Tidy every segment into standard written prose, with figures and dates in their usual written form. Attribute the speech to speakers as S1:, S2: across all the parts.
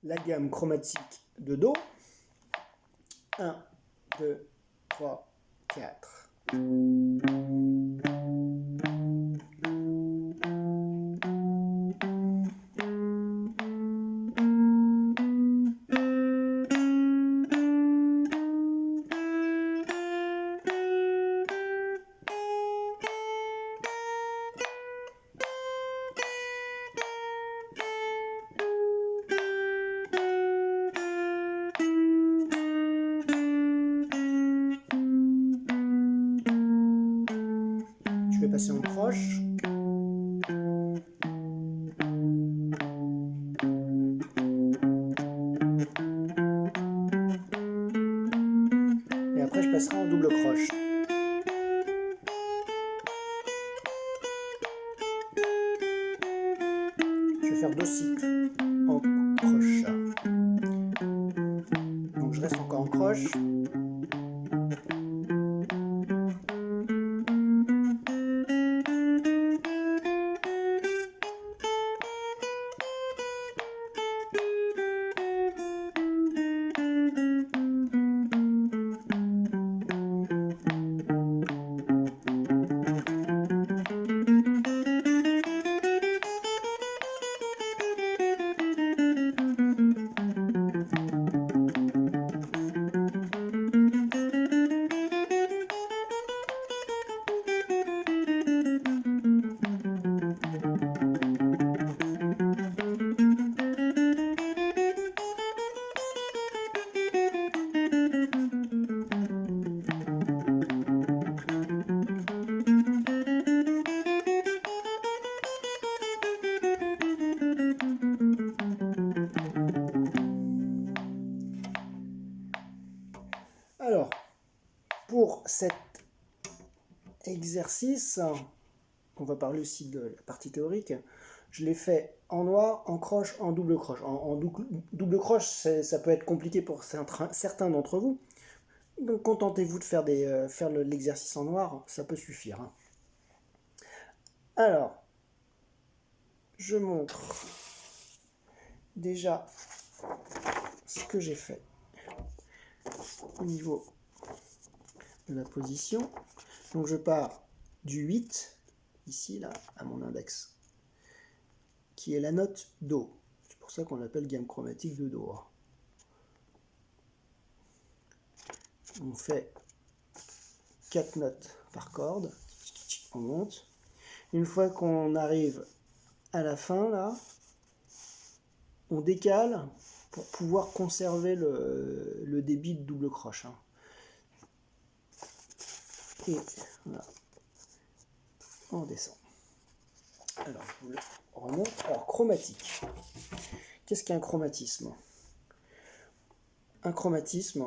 S1: la gamme chromatique de Do. 1, 2, 3, 4. Je vais passer en croche. Et après, je passerai en double croche. Je vais faire 2 cycles en croche. Donc je reste encore en croche. Alors, pour cet exercice, on va parler aussi de la partie théorique, je l'ai fait en noir, en croche, en double croche. En double croche, ça peut être compliqué pour certains d'entre vous. Donc contentez-vous de faire, l'exercice en noir, ça peut suffire. Hein. Alors, je montre déjà ce que j'ai fait au niveau de la position. Donc je pars du 8, ici, là, à mon index, qui est la note Do. C'est pour ça qu'on l'appelle gamme chromatique de Do. On fait 4 notes par corde, on monte. Une fois qu'on arrive à la fin, là, on décale pour pouvoir conserver le débit de double croche. Hein. Et voilà, on descend. Alors, je vous le remonte. Alors, chromatique. Qu'est-ce qu'un chromatisme? Un chromatisme,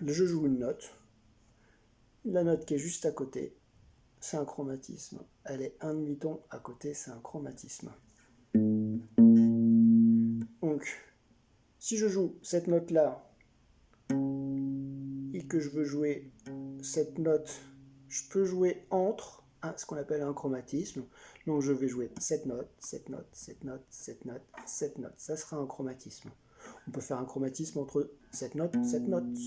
S1: je joue une note. La note qui est juste à côté, c'est un chromatisme. Elle est un demi-ton à côté, c'est un chromatisme. Donc, si je joue cette note-là et que je veux jouer cette note, je peux jouer entre ce qu'on appelle un chromatisme. Donc, je vais jouer cette note, cette note, cette note, cette note, cette note. Ça sera un chromatisme. On peut faire un chromatisme entre cette note, cette note.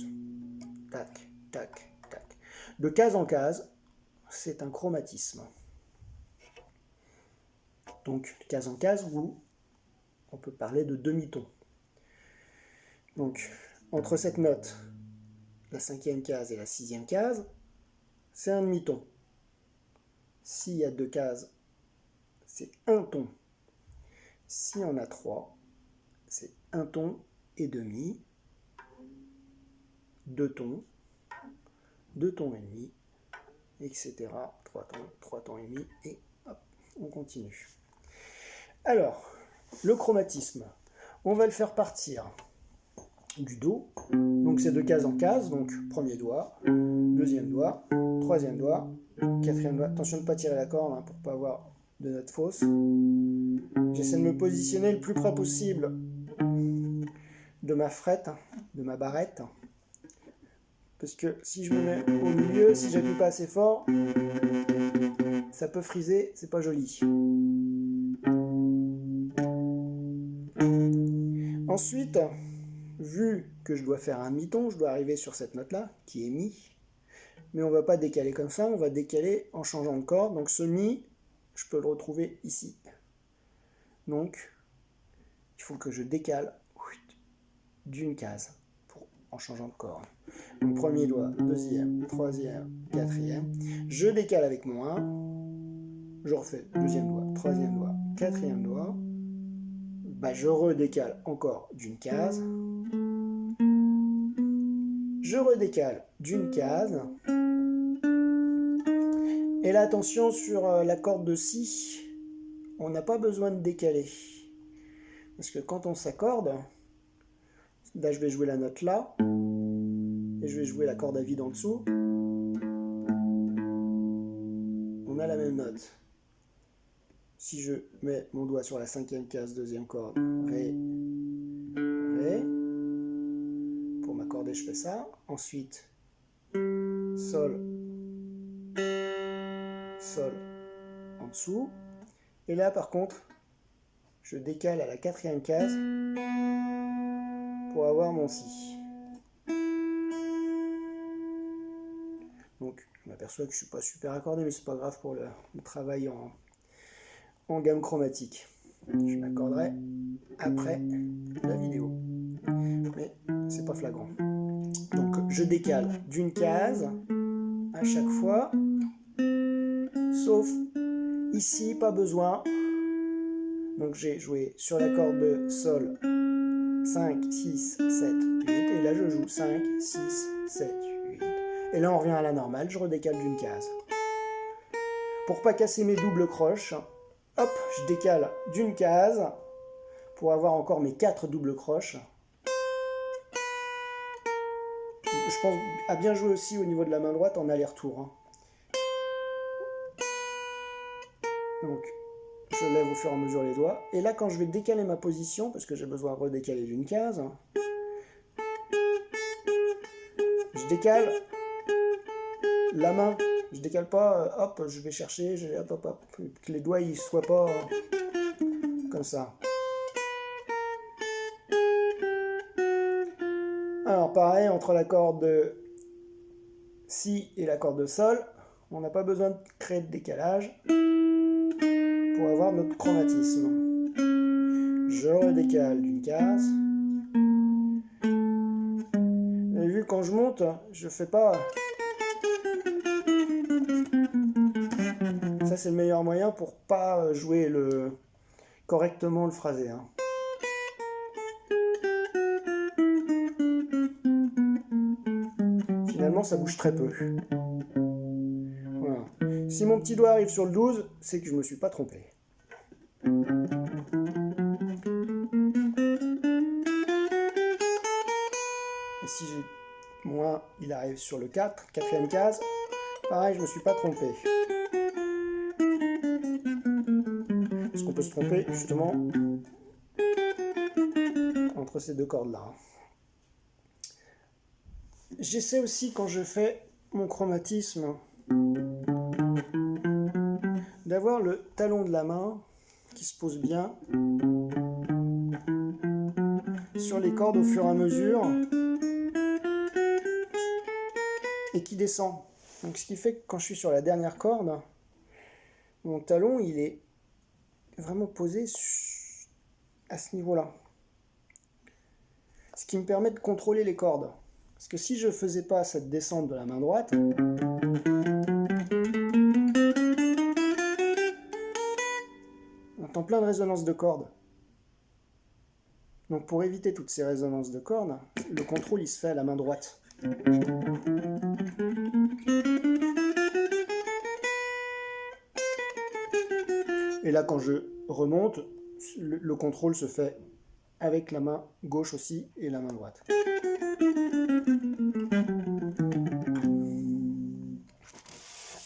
S1: Tac, tac, tac. De case en case, c'est un chromatisme. Donc, de case en case, où on peut parler de demi-ton. Donc, entre cette note, la 5e case et la 6e case, c'est un demi-ton. S'il y a 2 cases, c'est un ton. S'il y en a 3, c'est un ton et demi, 2 tons, 2 tons et demi, etc. 3 tons et demi, et hop, on continue. Alors, le chromatisme, on va le faire partir du Do, donc c'est de case en case, donc premier doigt, deuxième doigt, troisième doigt, quatrième doigt. Attention de ne pas tirer la corde hein, pour ne pas avoir de notes fausses. J'essaie de me positionner le plus près possible de ma frette, de ma barrette, parce que si je me mets au milieu, si j'appuie pas assez fort, ça peut friser, c'est pas joli. Ensuite, vu que je dois faire un mi-ton, je dois arriver sur cette note-là, qui est mi. Mais on ne va pas décaler comme ça, on va décaler en changeant de corde. Donc ce mi, je peux le retrouver ici. Donc, il faut que je décale d'une case en changeant de corde. Donc premier doigt, deuxième, troisième, quatrième. Je décale avec mon 1. Je refais deuxième doigt, troisième doigt, quatrième doigt. Bah, je redécale encore d'une case. Je redécale d'une case. Et là, attention sur la corde de Si, on n'a pas besoin de décaler. Parce que quand on s'accorde, là je vais jouer la note là, et je vais jouer la corde à vide en dessous. On a la même note. Si je mets mon doigt sur la cinquième case, deuxième corde, Ré, Ré. Pour m'accorder, je fais ça. Ensuite, Sol, Sol en dessous. Et là, par contre, je décale à la quatrième case pour avoir mon Si. Donc, je m'aperçois que je ne suis pas super accordé, mais c'est pas grave pour le travail en gamme chromatique. Je m'accorderai après la vidéo. Mais c'est pas flagrant. Donc, je décale d'une case à chaque fois. Sauf ici, pas besoin. Donc, j'ai joué sur la corde de Sol 5, 6, 7, 8. Et là, je joue 5, 6, 7, 8. Et là, on revient à la normale. Je redécale d'une case. Pour pas casser mes doubles croches, hop, je décale d'une case pour avoir encore mes 4 doubles croches. Je pense à bien jouer aussi au niveau de la main droite en aller-retour. Hein. Donc, je lève au fur et à mesure les doigts. Et là, quand je vais décaler ma position, parce que j'ai besoin de redécaler d'une case, je décale la main. Je décale pas, hop, je vais chercher, hop, hop, hop, que les doigts ils soient pas comme ça. Alors pareil, entre la corde de Si et la corde de Sol, on n'a pas besoin de créer de décalage pour avoir notre chromatisme. Je redécale d'une case. Et vu quand je monte, je fais pas... Ça c'est le meilleur moyen pour pas jouer correctement le phrasé. Hein. Finalement, ça bouge très peu. Voilà. Si mon petit doigt arrive sur le 12, c'est que je ne me suis pas trompé. Et si j'ai moins, il arrive sur le 4, quatrième case, pareil, je ne me suis pas trompé. Parce qu'on peut se tromper, justement, entre ces deux cordes-là. J'essaie aussi, quand je fais mon chromatisme, d'avoir le talon de la main qui se pose bien sur les cordes au fur et à mesure et qui descend. Donc ce qui fait que quand je suis sur la dernière corde, mon talon il est vraiment posé à ce niveau-là. Ce qui me permet de contrôler les cordes. Parce que si je ne faisais pas cette descente de la main droite, on entend plein de résonances de cordes. Donc pour éviter toutes ces résonances de cordes, le contrôle il se fait à la main droite. Et là quand je remonte, le contrôle se fait avec la main gauche aussi et la main droite.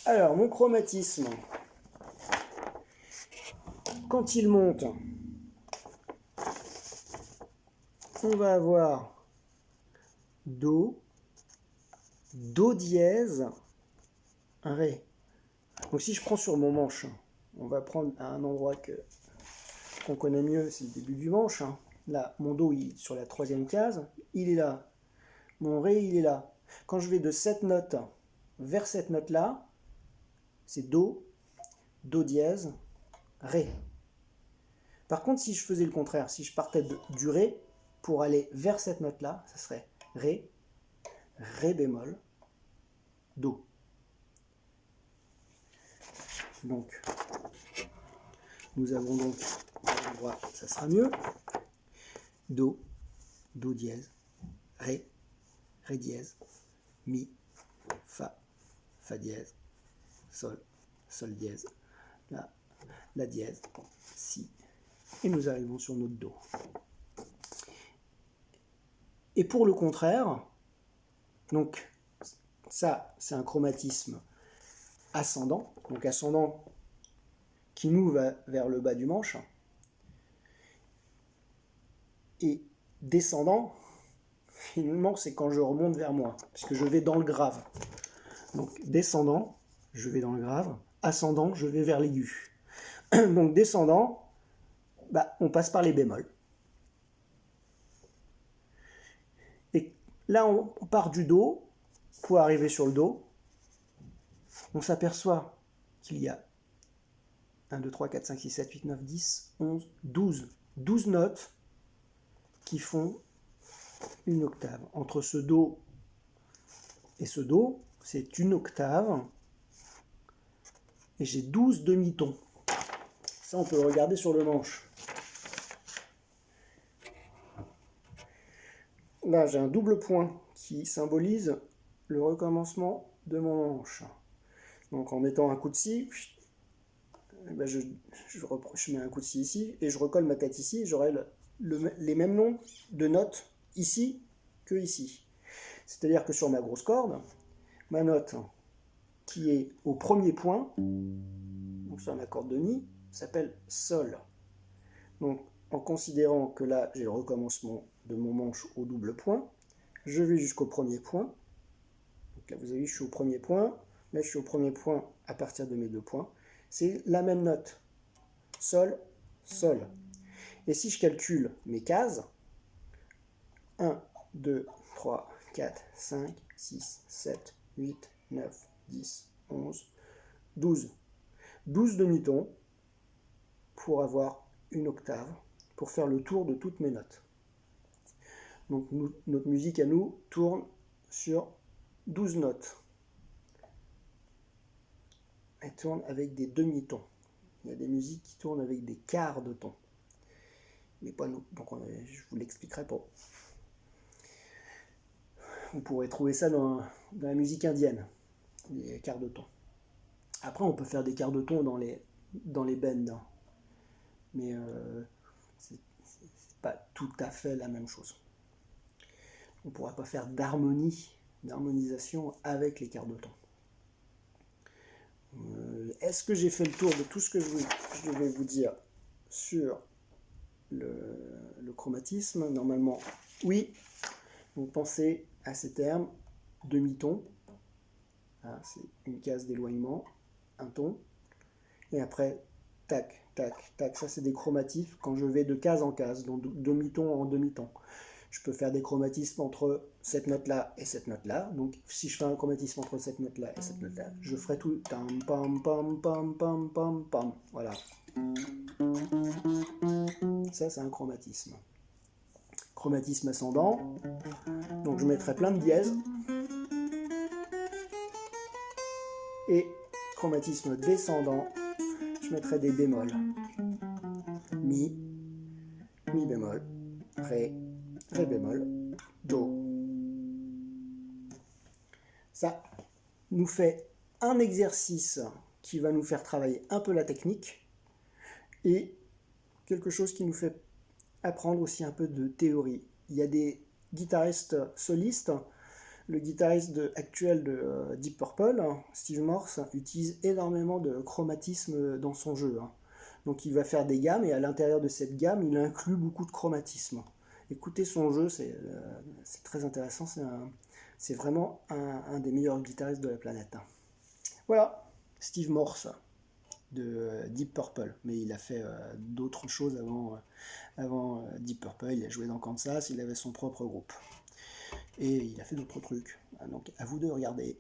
S1: Alors, mon chromatisme, quand il monte, on va avoir Do, Do dièse, Ré. Donc si je prends sur mon manche, on va prendre à un endroit qu'on connaît mieux, c'est le début du manche. Là, mon Do sur la troisième case, il est là. Mon Ré, il est là. Quand je vais de cette note vers cette note-là, c'est Do, Do dièse, Ré. Par contre, si je faisais le contraire, si je partais du Ré pour aller vers cette note-là, ça serait Ré, Ré bémol, Do. Donc, nous avons donc, à l'endroit, ça sera mieux, Do, Do dièse, Ré, Ré dièse, Mi, Fa, Fa dièse, Sol, Sol dièse, La dièse, Si, et nous arrivons sur notre Do. Et pour le contraire, donc ça c'est un chromatisme ascendant, donc ascendant qui nous va vers le bas du manche, et descendant, finalement c'est quand je remonte vers moi, puisque je vais dans le grave. Donc descendant, je vais dans le grave, ascendant, je vais vers l'aigu. Donc descendant, on passe par les bémols. Et là, on part du Do pour arriver sur le Do. On s'aperçoit qu'il y a 1, 2, 3, 4, 5, 6, 7, 8, 9, 10, 11, 12. 12 notes qui font une octave. Entre ce Do et ce Do, c'est une octave. Et j'ai 12 demi-tons. Ça, on peut le regarder sur le manche. Là, j'ai un double point qui symbolise le recommencement de mon manche. Donc, en mettant un coup de scie, je mets un coup de scie ici et je recolle ma tête ici. J'aurai les mêmes noms de notes ici que ici. C'est-à-dire que sur ma grosse corde, ma note qui est au premier point, donc sur ma corde de Mi, s'appelle Sol. Donc, en considérant que là, j'ai le recommencement de mon manche au double point, je vais jusqu'au premier point. Donc là, vous avez vu, je suis au premier point. Là, je suis au premier point à partir de mes 2 points. C'est la même note. Sol, Sol. Et si je calcule mes cases, 1, 2, 3, 4, 5, 6, 7, 8, 9, 10, 11, 12. 12 demi-tons pour avoir une octave, pour faire le tour de toutes mes notes. Donc notre musique à nous tourne sur 12 notes. Elle tourne avec des demi-tons. Il y a des musiques qui tournent avec des quarts de ton. Mais pas nous. Donc je vous l'expliquerai pas. Vous pourrez trouver ça dans la musique indienne, les quarts de ton. Après, on peut faire des quarts de ton dans les bends. Mais c'est pas tout à fait la même chose. On ne pourra pas faire d'harmonisation avec les quarts de ton. Est-ce que j'ai fait le tour de tout ce que je vais vous dire sur le chromatisme? Normalement, oui. Donc pensez à ces termes, demi-ton, c'est une case d'éloignement, un ton, et après, tac, tac, tac, ça c'est des chromatismes quand je vais de case en case, donc demi-ton en demi-ton. Je peux faire des chromatismes entre cette note-là et cette note-là. Donc, si je fais un chromatisme entre cette note-là et cette note-là, je ferai tout. Tam, pam, pam, pam, pam, pam, pam. Voilà. Ça, c'est un chromatisme. Chromatisme ascendant. Donc, je mettrai plein de dièses. Et chromatisme descendant, je mettrai des bémols. Mi, mi bémol, ré, ré bémol, do. Ça nous fait un exercice qui va nous faire travailler un peu la technique et quelque chose qui nous fait apprendre aussi un peu de théorie. Il y a des guitaristes solistes. Le guitariste actuel de Deep Purple, Steve Morse, utilise énormément de chromatisme dans son jeu. Donc il va faire des gammes et à l'intérieur de cette gamme, il inclut beaucoup de chromatisme. Écoutez son jeu, c'est très intéressant. C'est vraiment un des meilleurs guitaristes de la planète. Voilà, Steve Morse. de Deep Purple, mais il a fait d'autres choses avant Deep Purple. Il a joué dans Kansas, il avait son propre groupe. Et il a fait d'autres trucs. Donc à vous de regarder.